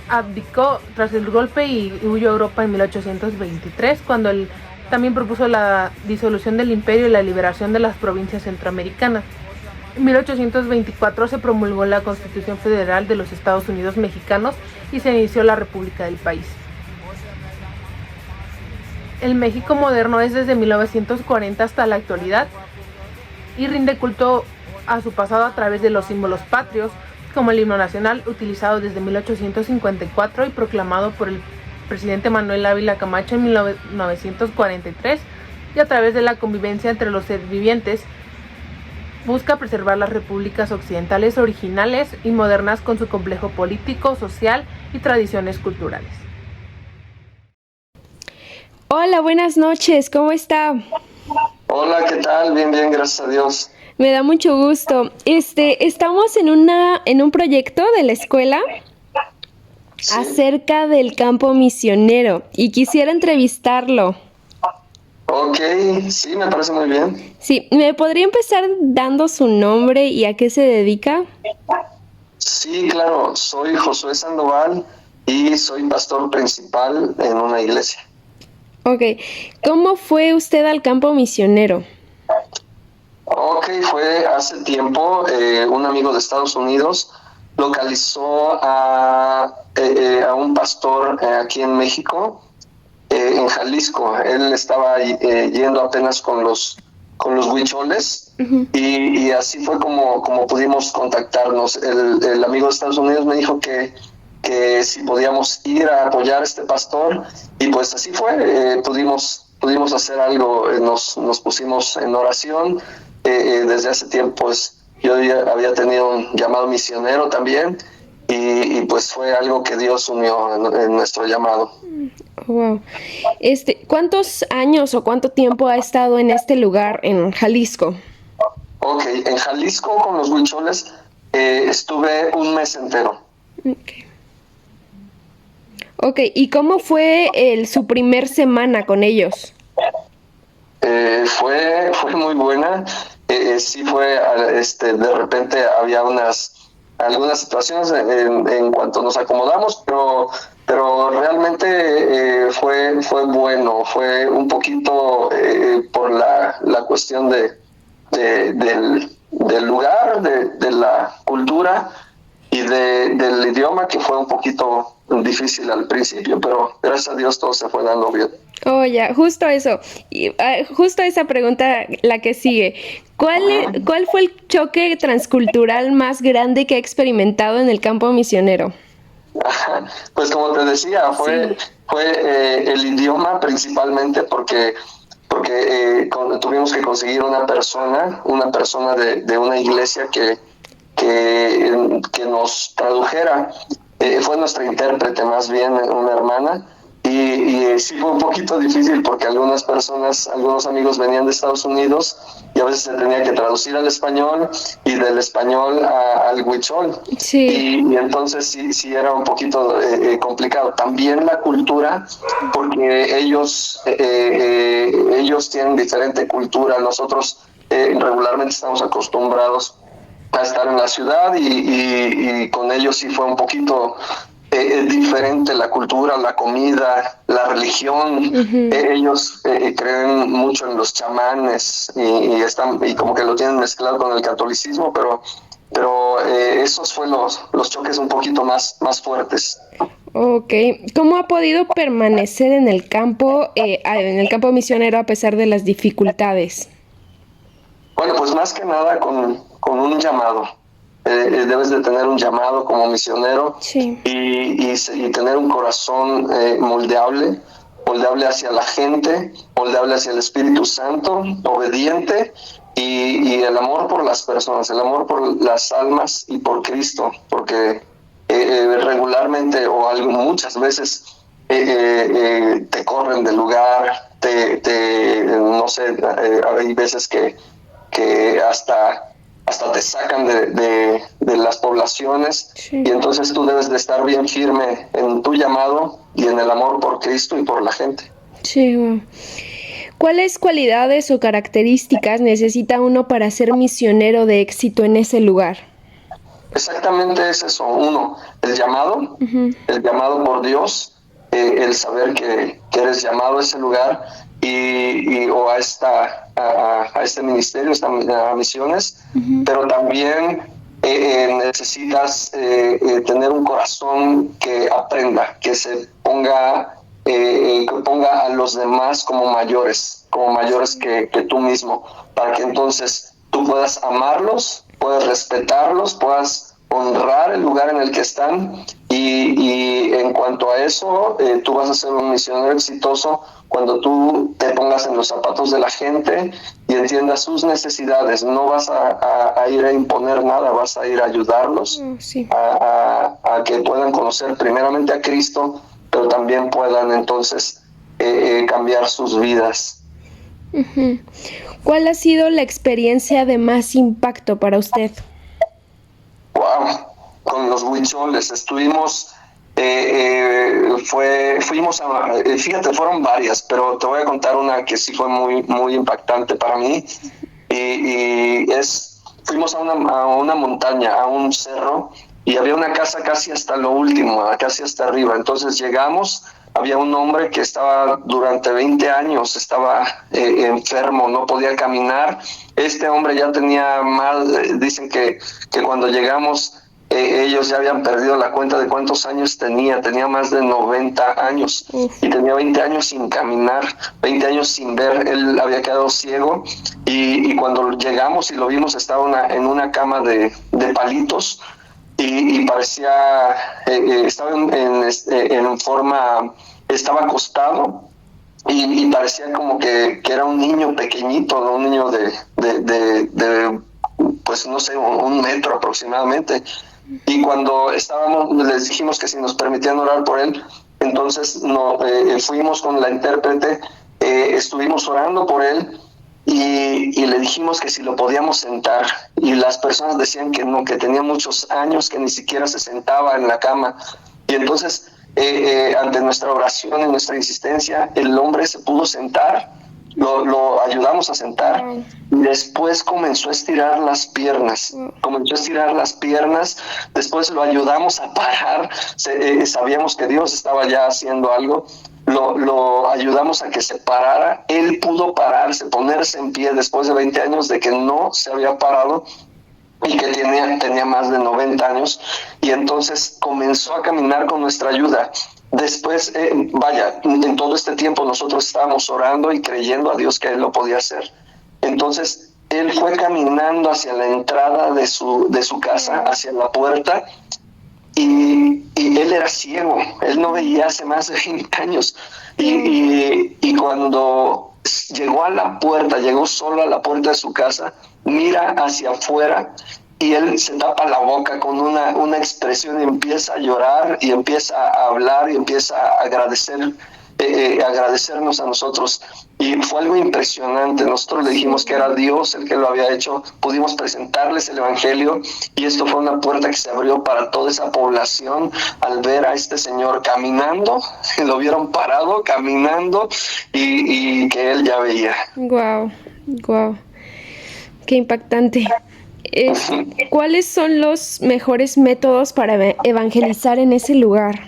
[SPEAKER 5] abdicó tras el golpe y huyó a Europa en 1823, cuando él también propuso la disolución del imperio y la liberación de las provincias centroamericanas. En 1824 se promulgó la Constitución Federal de los Estados Unidos Mexicanos y se inició la República del país. El México moderno es desde 1940 hasta la actualidad y rinde culto a su pasado a través de los símbolos patrios, como el himno nacional, utilizado desde 1854 y proclamado por el presidente Manuel Ávila Camacho en 1943, y a través de la convivencia entre los seres vivientes. Busca preservar las repúblicas occidentales originales y modernas con su complejo político, social y tradiciones culturales.
[SPEAKER 3] Hola, buenas noches, ¿cómo está?
[SPEAKER 6] Hola, ¿qué tal? Bien, bien, gracias a Dios.
[SPEAKER 3] Me da mucho gusto. Estamos en un proyecto de la escuela
[SPEAKER 6] Sí.
[SPEAKER 3] acerca del campo misionero y quisiera entrevistarlo.
[SPEAKER 6] Ok, sí, me parece muy bien.
[SPEAKER 3] Sí, ¿me podría empezar dando su nombre y a qué se dedica?
[SPEAKER 6] Sí, claro, soy Josué Sandoval y soy pastor principal en una iglesia.
[SPEAKER 3] Ok, ¿cómo fue usted al campo misionero?
[SPEAKER 6] Ok, fue hace tiempo, un amigo de Estados Unidos localizó a un pastor aquí en México, en Jalisco. Él estaba yendo apenas con los huicholes.
[SPEAKER 3] Ujú.
[SPEAKER 6] Y así fue como pudimos contactarnos. El amigo de Estados Unidos me dijo que si podíamos ir a apoyar a este pastor, y pues así fue. Pudimos hacer algo. Nos pusimos en oración. Desde hace tiempo pues yo ya había tenido un llamado misionero también, y pues fue algo que Dios unió en nuestro llamado.
[SPEAKER 3] Wow. ¿Cuántos años o cuánto tiempo ha estado en este lugar en Jalisco?
[SPEAKER 6] Ok, en Jalisco con los huicholes estuve un mes entero.
[SPEAKER 3] Ok, ¿y cómo fue su primer semana con ellos?
[SPEAKER 6] Fue muy buena. Sí fue, de repente había algunas situaciones en cuanto nos acomodamos, pero realmente fue bueno. Fue un poquito por la cuestión del lugar, de la cultura y del idioma, que fue un poquito difícil al principio, pero gracias a Dios todo se fue dando bien.
[SPEAKER 3] Oh, ya, justo eso. Y, justo esa pregunta, la que sigue. ¿Cuál fue el choque transcultural más grande que ha experimentado en el campo misionero?
[SPEAKER 6] Pues como te decía, fue el idioma principalmente, porque tuvimos que conseguir una persona de una iglesia que nos tradujera. Fue nuestra intérprete, más bien una hermana, y sí fue un poquito difícil porque algunos amigos venían de Estados Unidos y a veces se tenía que traducir al español y del español al huichol.
[SPEAKER 3] Sí.
[SPEAKER 6] Y entonces sí era un poquito complicado. También la cultura, porque ellos tienen diferente cultura. Nosotros regularmente estamos acostumbrados a estar en la ciudad, y con ellos sí fue un poquito diferente la cultura, la comida, la religión.
[SPEAKER 3] Uh-huh.
[SPEAKER 6] Ellos creen mucho en los chamanes y como que lo tienen mezclado con el catolicismo, pero esos fueron los choques un poquito más fuertes.
[SPEAKER 3] Ok, ¿cómo ha podido permanecer en el campo misionero a pesar de las dificultades?
[SPEAKER 6] Bueno, pues más que nada con un llamado. Debes de tener un llamado como misionero
[SPEAKER 3] Sí.
[SPEAKER 6] y tener un corazón moldeable hacia la gente, moldeable hacia el Espíritu Santo, obediente y el amor por las personas, el amor por las almas y por Cristo, porque regularmente muchas veces te corren del lugar, no sé, hay veces que hasta te sacan de las poblaciones,
[SPEAKER 3] Sí.
[SPEAKER 6] y entonces tú debes de estar bien firme en tu llamado y en el amor por Cristo y por la gente.
[SPEAKER 3] Sí, wow. ¿Cuáles cualidades o características necesita uno para ser misionero de éxito en ese lugar?
[SPEAKER 6] Exactamente es eso. Uno, el llamado por Dios, el saber que eres llamado a ese lugar o a este ministerio, a misiones, pero también necesitas tener un corazón que aprenda, que ponga a los demás como mayores que tú mismo, para que entonces tú puedas amarlos, puedas respetarlos, puedas honrar el lugar en el que están, y en cuanto a eso, tú vas a ser un misionero exitoso cuando tú te pongas en los zapatos de la gente y entiendas sus necesidades. No vas a ir a imponer nada, vas a ir a ayudarlos
[SPEAKER 3] Sí.
[SPEAKER 6] a que puedan conocer primeramente a Cristo, pero también puedan entonces cambiar sus vidas.
[SPEAKER 3] ¿Cuál ha sido la experiencia de más impacto para usted?
[SPEAKER 6] Wow, con los huicholes estuvimos, fíjate, fueron varias, pero te voy a contar una que sí fue muy, muy impactante para mí, fuimos a una montaña, a un cerro, y había una casa casi hasta lo último, casi hasta arriba. Entonces llegamos, había un hombre que estaba durante 20 años, estaba enfermo, no podía caminar. Este hombre ya tenía dicen que cuando llegamos, ellos ya habían perdido la cuenta de cuántos años tenía más de 90 años, y tenía 20 años sin caminar, 20 años sin ver. Él había quedado ciego, y cuando llegamos y lo vimos, estaba en una cama de palitos, y parecía, estaba en forma, estaba acostado, y parecía como que era un niño pequeñito, un niño de pues no sé, 1 metro aproximadamente. Y cuando les dijimos que si nos permitían orar por él, entonces fuimos con la intérprete, estuvimos orando por él, y le dijimos que si lo podíamos sentar, y las personas decían que no, que tenía muchos años que ni siquiera se sentaba en la cama. Y entonces ante nuestra oración y nuestra insistencia, el hombre se pudo sentar, lo ayudamos a sentar, y después comenzó a estirar las piernas, después lo ayudamos a parar. Sabíamos que Dios estaba ya haciendo algo. Lo ayudamos a que se parara. Él pudo pararse, ponerse en pie después de 20 años de que no se había parado, y que tenía más de 90 años, y entonces comenzó a caminar con nuestra ayuda. Después, en todo este tiempo nosotros estábamos orando y creyendo a Dios que Él lo podía hacer. Entonces, Él fue caminando hacia la entrada de su casa, hacia la puerta, y él era ciego, él no veía hace más de 20 años, y cuando llegó solo a la puerta de su casa, mira hacia afuera, y él se tapa la boca con una expresión, y empieza a llorar, y empieza a hablar, y empieza a agradecernos a nosotros. Y fue algo impresionante. Nosotros le dijimos que era Dios el que lo había hecho, pudimos presentarles el evangelio, y esto fue una puerta que se abrió para toda esa población al ver a este señor caminando. Lo vieron parado, caminando, y que él ya veía.
[SPEAKER 3] Wow, qué impactante. ¿Cuáles son los mejores métodos para evangelizar en ese lugar?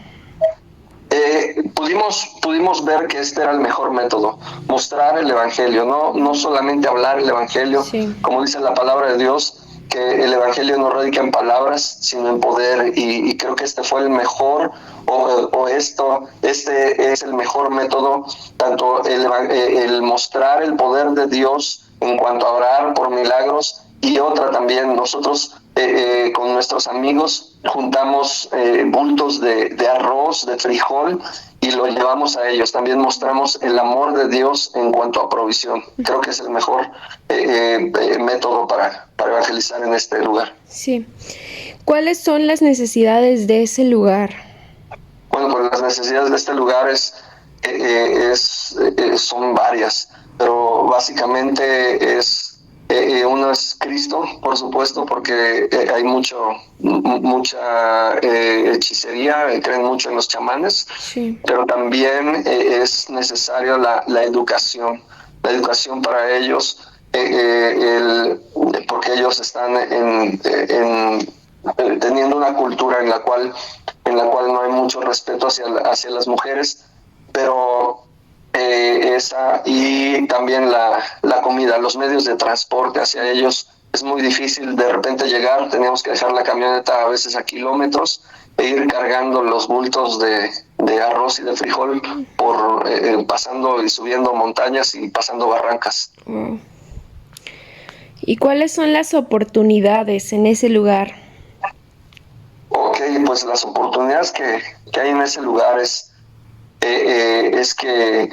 [SPEAKER 6] Pudimos ver que este era el mejor método, mostrar el evangelio, no solamente hablar el evangelio, como dice la palabra de Dios, que el evangelio no radica en palabras, sino en poder, y creo que este fue el mejor, este es el mejor método, tanto el mostrar el poder de Dios en cuanto a orar por milagros. Y otra también, nosotros con nuestros amigos juntamos bultos de arroz, de frijol, y lo llevamos a ellos. También mostramos el amor de Dios en cuanto a provisión. Creo que es el mejor método para evangelizar en este lugar.
[SPEAKER 3] Sí. ¿Cuáles son las necesidades de ese lugar?
[SPEAKER 6] Bueno, pues las necesidades de este lugar son varias, pero básicamente uno es Cristo, por supuesto, porque hay mucha hechicería, creen mucho en los chamanes,
[SPEAKER 3] Sí.
[SPEAKER 6] pero también es necesaria la educación para ellos, porque ellos están teniendo una cultura en la cual no hay mucho respeto hacia las mujeres, pero y también la comida, los medios de transporte hacia ellos es muy difícil de repente llegar. Teníamos que dejar la camioneta a veces a kilómetros e ir cargando los bultos de arroz y de frijol pasando y subiendo montañas y pasando barrancas.
[SPEAKER 3] Wow. ¿Y cuáles son las oportunidades en ese lugar?
[SPEAKER 6] Ok, pues las oportunidades que hay en ese lugar es que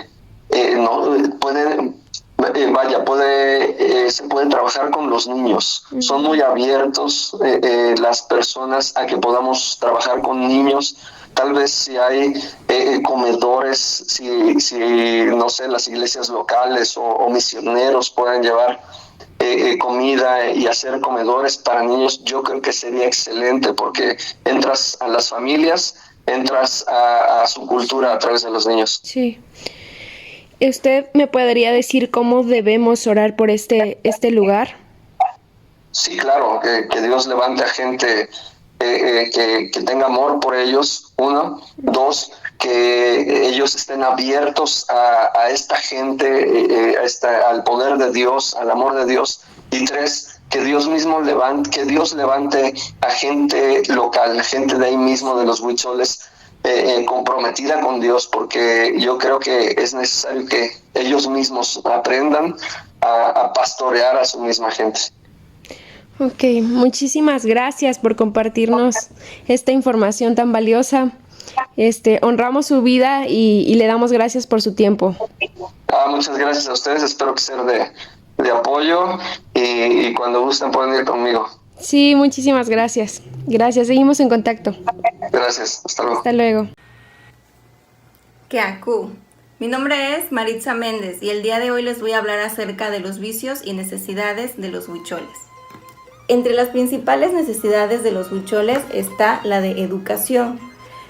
[SPEAKER 6] se puede trabajar con los niños. Son muy abiertos las personas a que podamos trabajar con niños. Tal vez si hay comedores, si no sé, las iglesias locales o misioneros puedan llevar comida y hacer comedores para niños, yo creo que sería excelente, porque entras a las familias, entras a su cultura a través de los niños.
[SPEAKER 3] Sí. ¿Usted me podría decir cómo debemos orar por este lugar?
[SPEAKER 6] Sí, claro, que Dios levante a gente que tenga amor por ellos, uno. Dos, que ellos estén abiertos a esta gente, al poder de Dios, al amor de Dios. Y tres, que Dios levante a gente local, gente de ahí mismo, de los huicholes, comprometida con Dios, porque yo creo que es necesario que ellos mismos aprendan a pastorear a su misma gente.
[SPEAKER 3] Ok, muchísimas gracias por compartirnos esta información tan valiosa. Honramos su vida y le damos gracias por su tiempo.
[SPEAKER 6] Muchas gracias a ustedes, espero que sea de apoyo y cuando gusten pueden ir conmigo.
[SPEAKER 3] Sí, muchísimas gracias. Gracias, seguimos en contacto.
[SPEAKER 6] Gracias, hasta luego.
[SPEAKER 3] Hasta luego.
[SPEAKER 7] Keaku. Mi nombre es Maritza Méndez y el día de hoy les voy a hablar acerca de los vicios y necesidades de los huicholes. Entre las principales necesidades de los huicholes está la de educación.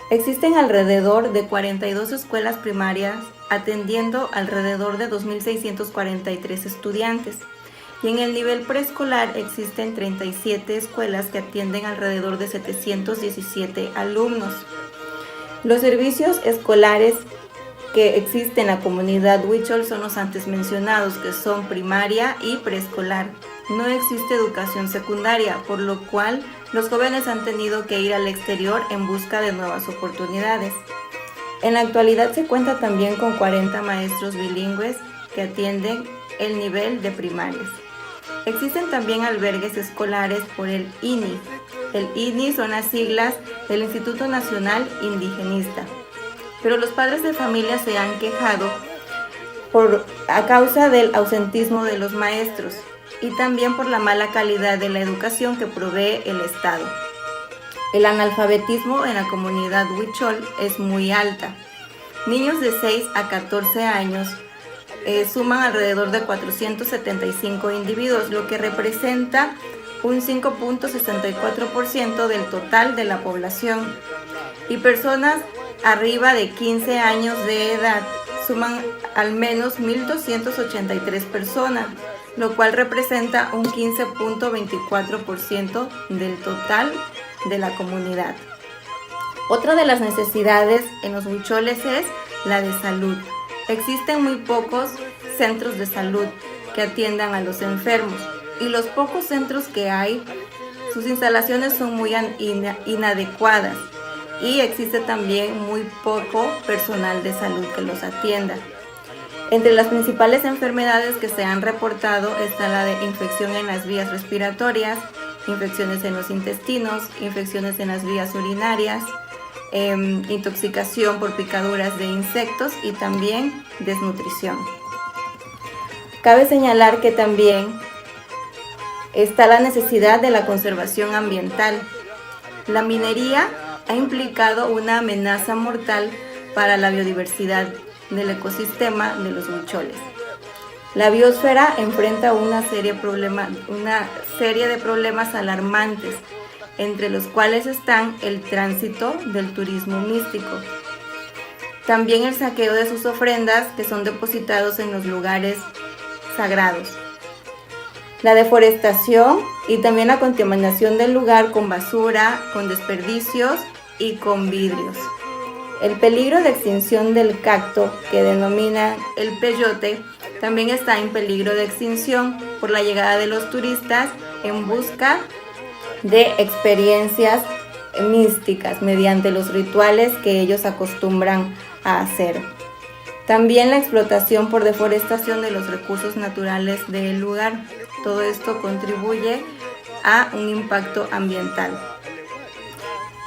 [SPEAKER 7] Existen alrededor de 42 escuelas primarias atendiendo alrededor de 2.643 estudiantes. Y en el nivel preescolar existen 37 escuelas que atienden alrededor de 717 alumnos. Los servicios escolares que existen en la comunidad huichol son los antes mencionados, que son primaria y preescolar. No existe educación secundaria, por lo cual los jóvenes han tenido que ir al exterior en busca de nuevas oportunidades. En la actualidad se cuenta también con 40 maestros bilingües que atienden el nivel de primarias. Existen también albergues escolares por el INI. El INI son las siglas del Instituto Nacional Indigenista. Pero los padres de familia se han quejado a causa del ausentismo de los maestros y también por la mala calidad de la educación que provee el Estado. El analfabetismo en la comunidad huichol es muy alta. Niños de 6 a 14 años suman alrededor de 475 individuos, lo que representa un 5.64% del total de la población. Y personas arriba de 15 años de edad suman al menos 1.283 personas, lo cual representa un 15.24% del total de la comunidad. Otra de las necesidades en los huicholes es la de salud. Existen muy pocos centros de salud que atiendan a los enfermos y los pocos centros que hay, sus instalaciones son muy inadecuadas y existe también muy poco personal de salud que los atienda. Entre las principales enfermedades que se han reportado está la de infección en las vías respiratorias, infecciones en los intestinos, infecciones en las vías urinarias, intoxicación por picaduras de insectos y también desnutrición. Cabe señalar que también está la necesidad de la conservación ambiental. La minería ha implicado una amenaza mortal para la biodiversidad del ecosistema de los huicholes. La biosfera enfrenta una serie de problemas alarmantes, entre los cuales están el tránsito del turismo místico, también el saqueo de sus ofrendas que son depositados en los lugares sagrados, la deforestación y también la contaminación del lugar con basura, con desperdicios y con vidrios. El peligro de extinción del cacto, que denominan el peyote, también está en peligro de extinción por la llegada de los turistas en busca de experiencias místicas mediante los rituales que ellos acostumbran a hacer. También la explotación por deforestación de los recursos naturales del lugar. Todo esto contribuye a un impacto ambiental.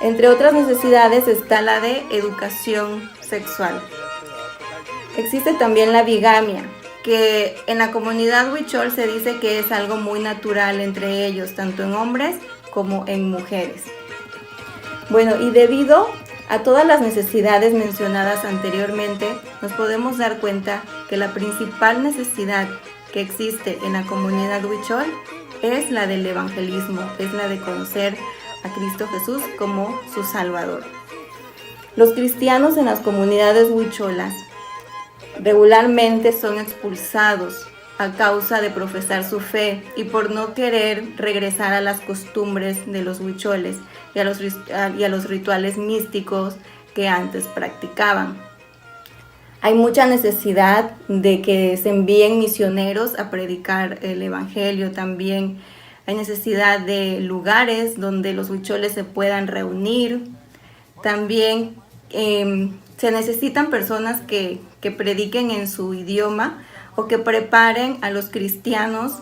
[SPEAKER 7] Entre otras necesidades está la de educación sexual. Existe también la bigamia, que en la comunidad huichol se dice que es algo muy natural entre ellos, tanto en hombres como en mujeres. Bueno, y debido a todas las necesidades mencionadas anteriormente, nos podemos dar cuenta que la principal necesidad que existe en la comunidad huichol es la del evangelismo, es la de conocer a Cristo Jesús como su Salvador. Los cristianos en las comunidades huicholas regularmente son expulsados a causa de profesar su fe y por no querer regresar a las costumbres de los huicholes y a los rituales místicos que antes practicaban. Hay mucha necesidad de que se envíen misioneros a predicar el evangelio. También hay necesidad de lugares donde los huicholes se puedan reunir. También se necesitan personas que prediquen en su idioma o que preparen a los cristianos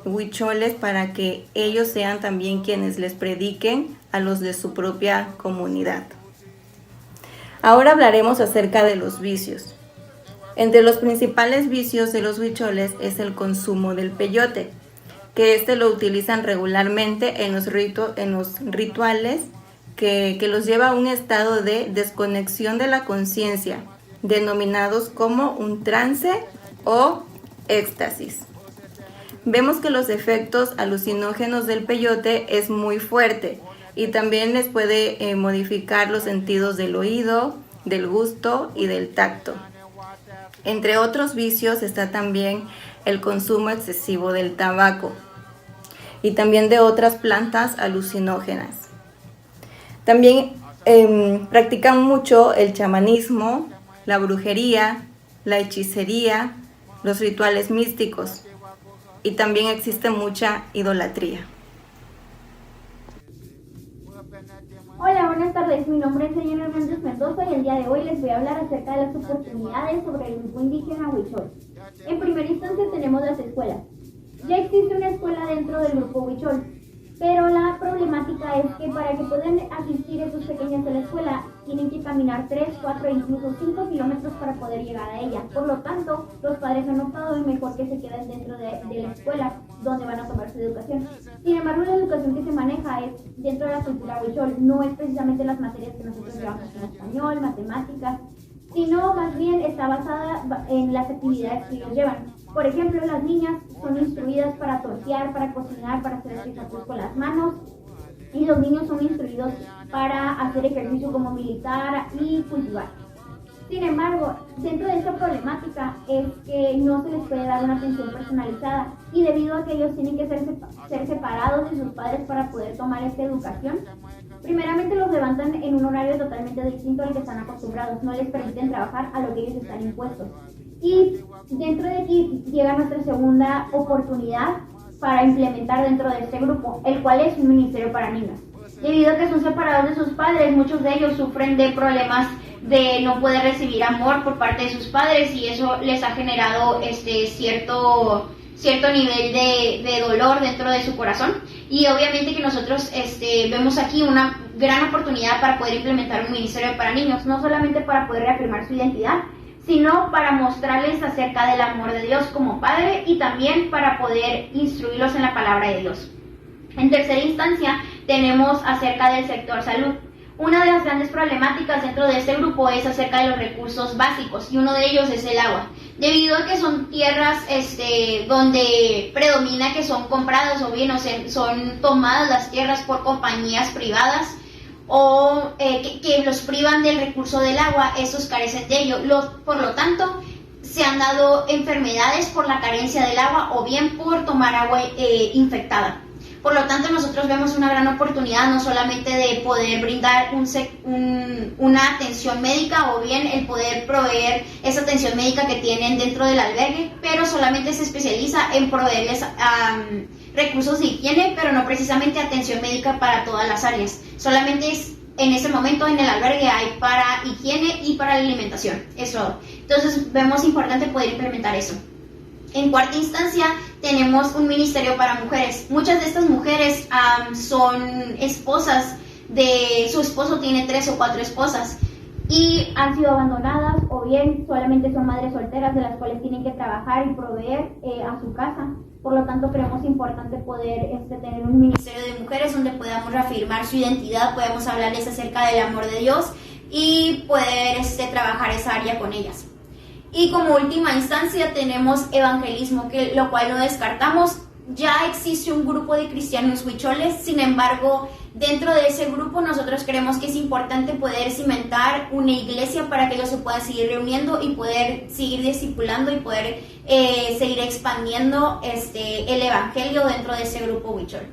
[SPEAKER 7] huicholes para que ellos sean también quienes les prediquen a los de su propia comunidad. Ahora hablaremos acerca de los vicios. Entre los principales vicios de los huicholes es el consumo del peyote, que lo utilizan regularmente en los rituales que los lleva a un estado de desconexión de la conciencia, denominados como un trance o éxtasis. Vemos que los efectos alucinógenos del peyote es muy fuerte y también les puede modificar los sentidos del oído, del gusto y del tacto. Entre otros vicios está también el consumo excesivo del tabaco y también de otras plantas alucinógenas. También practican mucho el chamanismo, la brujería, la hechicería, los rituales místicos y también existe mucha idolatría.
[SPEAKER 8] Hola, buenas tardes. Mi nombre es señor Hernández Mendoza y el día de hoy les voy a hablar acerca de las oportunidades sobre el grupo indígena huichol. En primera instancia tenemos las escuelas. Ya existe una escuela dentro del grupo huichol, pero la problemática es que para que puedan asistir esos pequeños a la escuela tienen que caminar 3, 4 e incluso 5 kilómetros para poder llegar a ella. Por lo tanto, los padres han optado en mejor que se queden dentro de la escuela donde van a tomar su educación. Sin embargo, la educación que se maneja es dentro de la cultura huichol, no es precisamente las materias que nosotros llevamos como español, matemáticas, sino más bien está basada en las actividades que ellos llevan. Por ejemplo, las niñas son instruidas para tortear, para cocinar, para hacer artefactos con las manos, y los niños son instruidos para hacer ejercicio como militar y cultivar. Sin embargo, dentro de esta problemática es que no se les puede dar una atención personalizada y debido a que ellos tienen que ser separados de sus padres para poder tomar esta educación, primeramente los levantan en un horario totalmente distinto al que están acostumbrados, no les permiten trabajar a lo que ellos están impuestos. Y dentro de aquí llega nuestra segunda oportunidad para implementar dentro de este grupo, el cual es un ministerio para niños. Debido a que son separados de sus padres, muchos de ellos sufren de problemas de no poder recibir amor por parte de sus padres, y eso les ha generado cierto nivel de dolor dentro de su corazón. Y obviamente que nosotros vemos aquí una gran oportunidad para poder implementar un ministerio para niños, no solamente para poder reafirmar su identidad, sino para mostrarles acerca del amor de Dios como Padre, y también para poder instruirlos en la palabra de Dios. En tercera instancia tenemos acerca del sector salud. Una de las grandes problemáticas dentro de este grupo es acerca de los recursos básicos, y uno de ellos es el agua. Debido a que son tierras donde predomina que son compradas o bien son tomadas las tierras por compañías privadas, o que los privan del recurso del agua, esos carecen de ello. Por lo tanto, se han dado enfermedades por la carencia del agua o bien por tomar agua infectada. Por lo tanto, nosotros vemos una gran oportunidad no solamente de poder brindar una atención médica o bien el poder proveer esa atención médica que tienen dentro del albergue, pero solamente se especializa en proveerles recursos de higiene, pero no precisamente atención médica para todas las áreas. Solamente en ese momento en el albergue hay para higiene y para la alimentación. Eso. Entonces vemos importante poder implementar eso. En cuarta instancia tenemos un ministerio para mujeres. Muchas de estas mujeres son esposas su esposo tiene 3 o 4 esposas y han sido abandonadas, o bien solamente son madres solteras de las cuales tienen que trabajar y proveer a su casa. Por lo tanto, creemos importante poder tener un ministerio de mujeres donde podamos reafirmar su identidad, podemos hablarles acerca del amor de Dios y poder trabajar esa área con ellas. Y como última instancia tenemos evangelismo, lo cual no descartamos. Ya existe un grupo de cristianos huicholes, sin embargo, dentro de ese grupo nosotros creemos que es importante poder cimentar una iglesia para que ellos se puedan seguir reuniendo y poder seguir discipulando y poder seguir expandiendo el evangelio dentro de ese grupo huichol.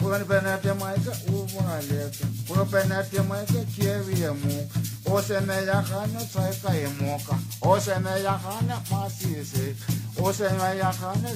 [SPEAKER 9] Puan penate maika uvaleka, puan penate maika kiewemu, ose me yahana saika emoka, ose me yahana masise, ose me yahana